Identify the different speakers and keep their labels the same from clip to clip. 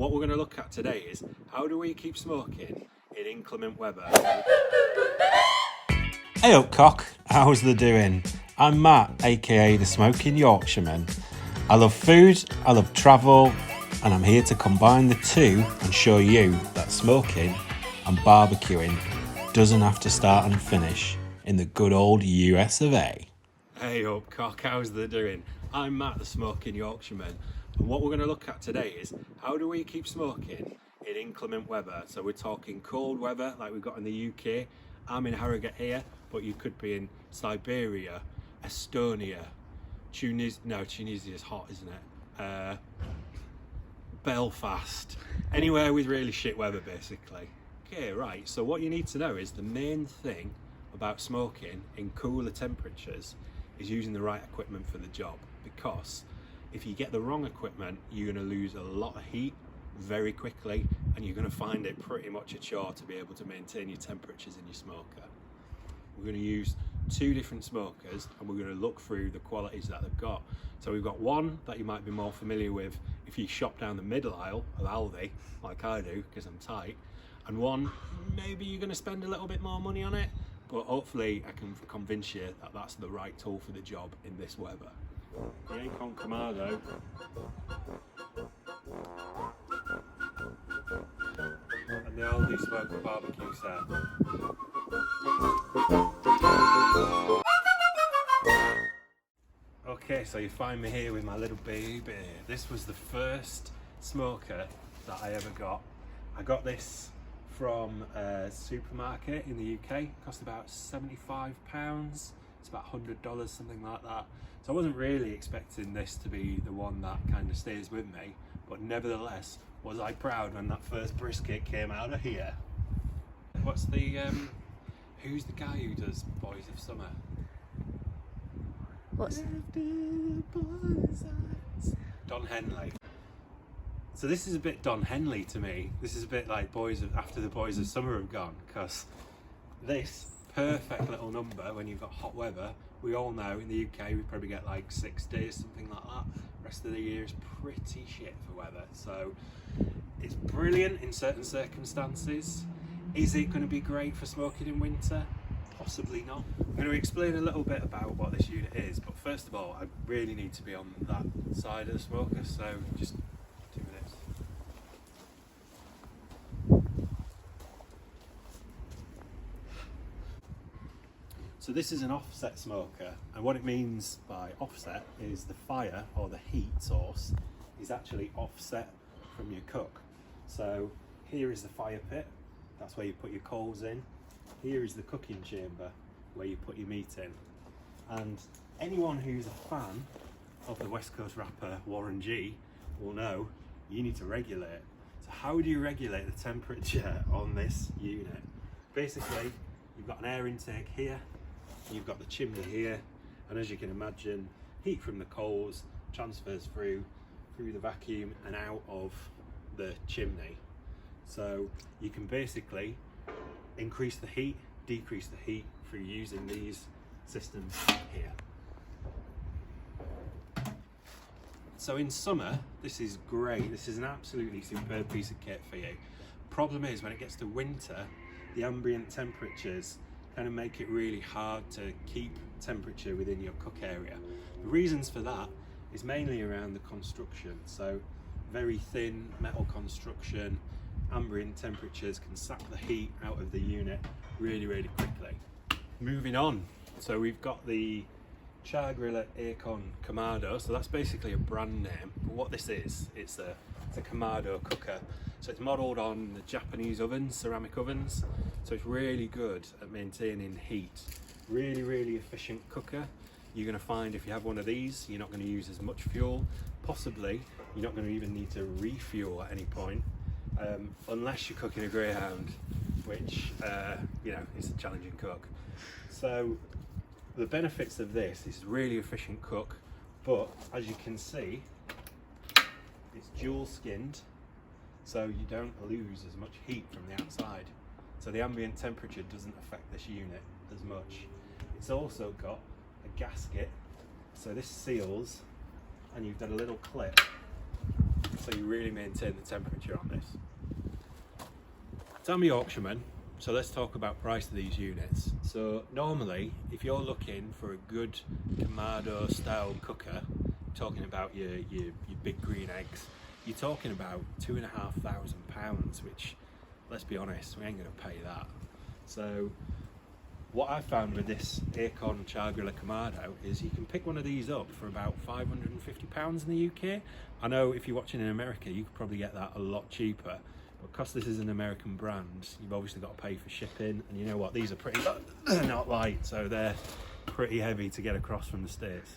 Speaker 1: What we're going to look at today is how do we keep smoking in inclement weather?
Speaker 2: Hey up cock, how's the doing? I'm Matt, aka the Smoking Yorkshireman. I love food, I love travel, and I'm here to combine the two and show you that smoking and barbecuing doesn't have to start and finish in the good old US of A.
Speaker 1: Hey up cock, how's the doing? I'm Matt, the Smoking Yorkshireman, and what we're going to look at today is how do we keep smoking in inclement weather? So we're talking cold weather like we've got in the UK. I'm in Harrogate here, but you could be in Siberia, Estonia, Tunisia is hot, isn't it? Belfast, anywhere with really shit weather basically. Okay, right, so what you need to know is the main thing about smoking in cooler temperatures is using the right equipment for the job, because if you get the wrong equipment, you're going to lose a lot of heat very quickly, and you're going to find it pretty much a chore to be able to maintain your temperatures in your smoker. We're going to use two different smokers and we're going to look through the qualities that they've got. So we've got one that you might be more familiar with if you shop down the middle aisle of Aldi, like I do because I'm tight, and one maybe you're going to spend a little bit more money on it, but hopefully I can convince you that that's the right tool for the job in this weather. The Akorn Kamado. And the Aldi Smoke Barbecue set. Okay, so you find me here with my little baby. This was the first smoker that I ever got. I got this from a supermarket in the UK. It cost about £75. It's about $100, something like that. So I wasn't really expecting this to be the one that kind of stays with me, but nevertheless, was I proud when that first brisket came out of here. What's the, who's the guy who does Boys of Summer?
Speaker 3: What's
Speaker 1: Don Henley. So this is a bit Don Henley to me. This is a bit like after the Boys of Summer have gone, because this perfect little number when you've got hot weather. We all know in the UK we probably get like 6 days, something like that. The rest of the year is pretty shit for weather. So it's brilliant in certain circumstances. Is it going to be great for smoking in winter? Possibly not. I'm going to explain a little bit about what this unit is, but first of all I really need to be on that side of the smoker, so just 2 minutes. So this is an offset smoker, and what it means by offset is the fire or the heat source is actually offset from your cook. So here is the fire pit, that's where you put your coals in. Here is the cooking chamber where you put your meat in. And anyone who's a fan of the West Coast rapper Warren G will know you need to regulate. So how do you regulate the temperature on this unit? Basically, you've got an air intake here, you've got the chimney here, and as you can imagine, heat from the coals transfers through the vacuum and out of the chimney. So you can basically increase the heat, decrease the heat through using these systems here. So in summer, this is great. This is an absolutely superb piece of kit for you. Problem is, when it gets to winter, the ambient temperatures kind of make it really hard to keep temperature within your cook area. The reasons for that is mainly around the construction. So very thin metal construction, ambient temperatures can sap the heat out of the unit really quickly. Moving on, so we've got the Chargriller Akorn Kamado. So that's basically a brand name, but what this is, it's a Kamado cooker. So it's modelled on the Japanese ovens, ceramic ovens, so it's really good at maintaining heat. Really efficient cooker. You're going to find if you have one of these, you're not going to use as much fuel. Possibly you're not going to even need to refuel at any point, unless you're cooking a greyhound, which you know, is a challenging cook. So the benefits of this is really efficient cook, but as you can see, it's dual skinned, so you don't lose as much heat from the outside. So the ambient temperature doesn't affect this unit as much. It's also got a gasket, so this seals, and you've got a little clip so you really maintain the temperature on this. So I'm a Yorkshireman, so let's talk about price of these units. So normally, if you're looking for a good Kamado style cooker, talking about your big green eggs, you're talking about £2,500, which, let's be honest, we ain't gonna pay that. So what I found with this Akorn Chargriller Kamado is you can pick one of these up for about £550 in the UK. I know if you're watching in America, you could probably get that a lot cheaper, but because this is an American brand, you've obviously got to pay for shipping, and you know what, these are pretty not light, so they're pretty heavy to get across from the States.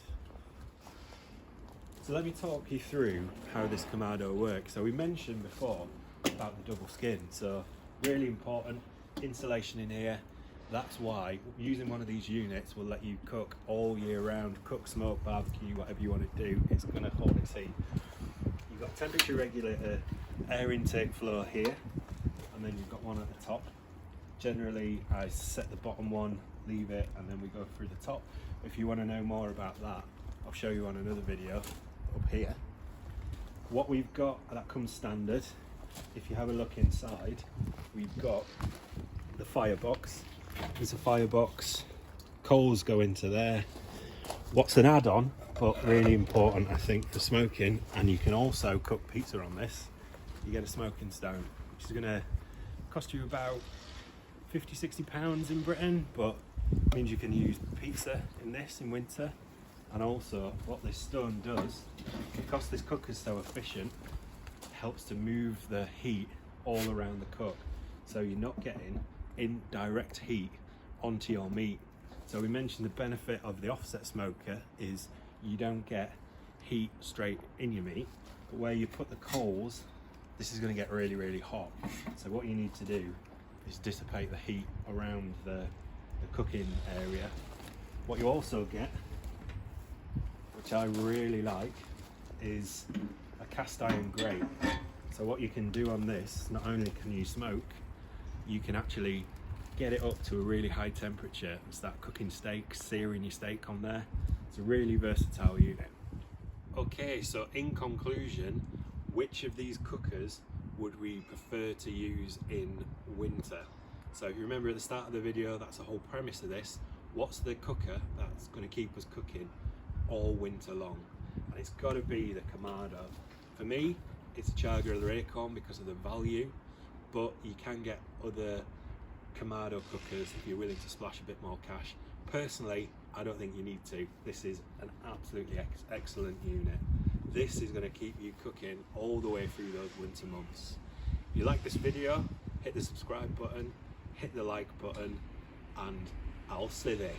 Speaker 1: So let me talk you through how this Kamado works. So we mentioned before about the double skin, so really important, insulation in here. That's why using one of these units will let you cook all year round, cook, smoke, barbecue, whatever you want to do, it's going to hold its heat. You've got temperature regulator, air intake flow here, and then you've got one at the top. Generally I set the bottom one, leave it, and then we go through the top. If you want to know more about that, I'll show you on another video up here. What we've got that comes standard, if you have a look inside, we've got the firebox. There's a firebox, coals go into there. What's an add-on, but really important I think for smoking, and you can also cook pizza on this, you get a smoking stone, which is going to cost you about £50–60 in Britain, but means you can use pizza in this in winter. And also what this stone does, because this cooker's so efficient, helps to move the heat all around the cook, so you're not getting in direct heat onto your meat. So we mentioned the benefit of the offset smoker is you don't get heat straight in your meat, but where you put the coals, this is going to get really hot. So what you need to do is dissipate the heat around the cooking area. What you also get, which I really like, is a cast iron grate. So what you can do on this, not only can you smoke, you can actually get it up to a really high temperature and start cooking steaks, searing your steak on there. It's a really versatile unit. Okay, so in conclusion, which of these cookers would we prefer to use in winter? So if you remember at the start of the video, that's the whole premise of this. What's the cooker that's going to keep us cooking all winter long? And it's got to be the Kamado. For me, it's a Chargriller Akorn because of the value, but you can get other Kamado cookers if you're willing to splash a bit more cash. Personally, I don't think you need to. This is an absolutely excellent unit. This is going to keep you cooking all the way through those winter months. If you like this video, hit the subscribe button, hit the like button, and I'll see you there.